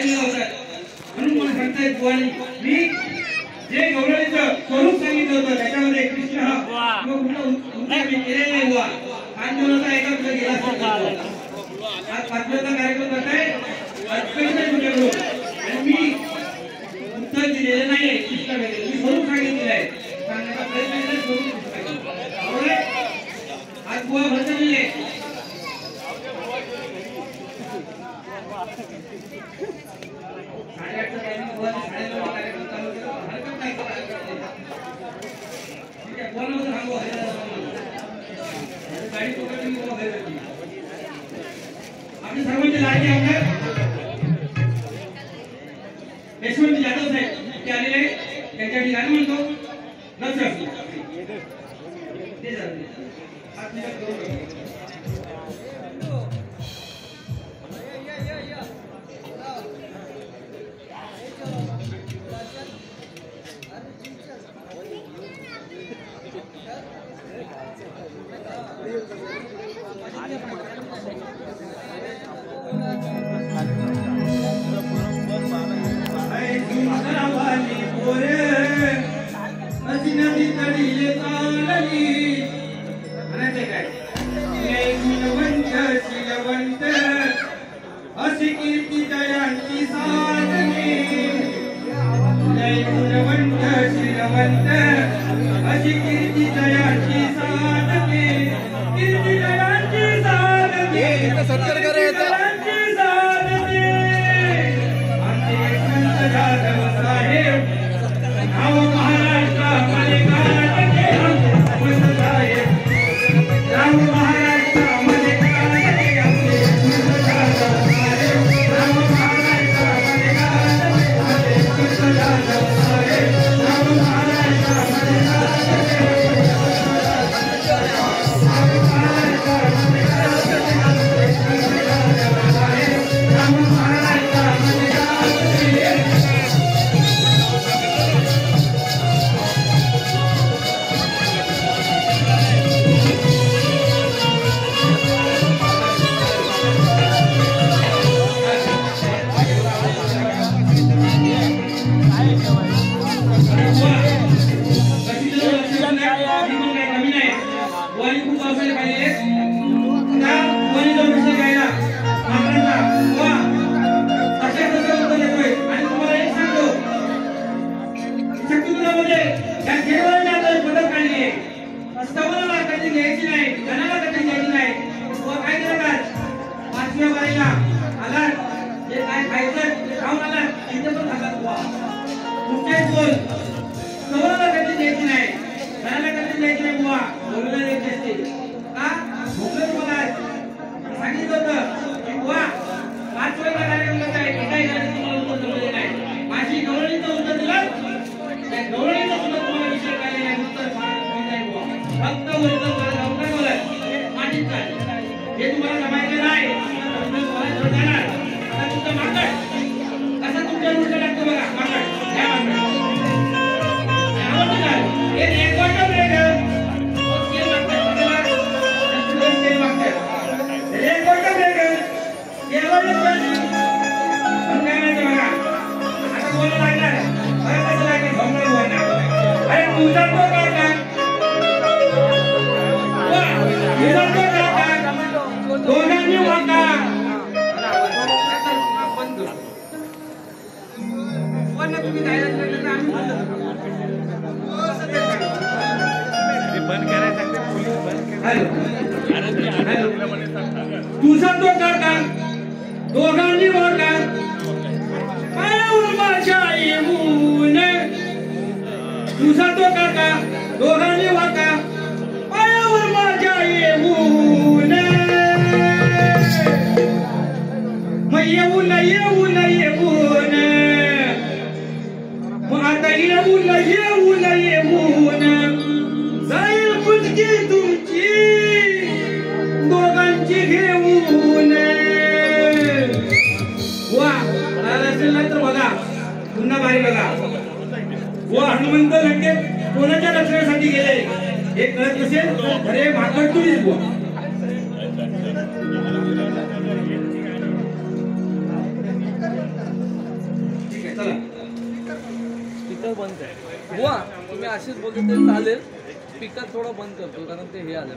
गेलेला होता म्हणून मला सांगतायत बुवानी मी जे गौरवीचं स्वरूप सांगितलं होतं त्याच्यामध्ये कृष्ण हा किंवा कुठला उद्योग मी केलेला नाही बुवा आंदोलनाचा एका कुठे गेला आज पाचव्याचा कार्यक्रम करत आहे तुमच्याकडून आणि मी उत्तर दिलेलं नाहीये कृष्णामध्ये मी स्वरूप सांगितलेलं आहे सांगण्याचा प्रयत्न केला स्वरूप बरोबर आहे आज बुवा भरलेली आहे साडेआठचा टायमिंग बुवा 9:30 कार्यक्रम चालू केला हरकत नाही ठीक आहे बोला मग सांगू गाडी पकडली बुवा बाहेर आपले सर्वांचे लाडके आमदार यशवंत जाधव साहेब ते आलेले त्यांच्या ठिकाणी म्हणतो नमस्कार ते झाले आज मी तुझा तो काका दोघांनी वाटा पायावर माझ्या येऊन तुझा तो काका दोघांनी वाटा पायावर माझ्या येऊन मग येऊन येऊन येऊन मग आता येऊन येऊन येऊन जाईल कुठची तुमची दोघांची घेऊन वा असेल ना तर बघा पुन्हा बारी बघा व हनुमंत लंके कोणाच्या रक्षणासाठी गेले हे कळत नसेल अरे भाकड तुम्हीच बुवा चला स्पीकर बंद आहे बुवा तुम्ही असेच बोलले तरी चालेल स्पीकर थोडा बंद करतो कारण ते हे आलं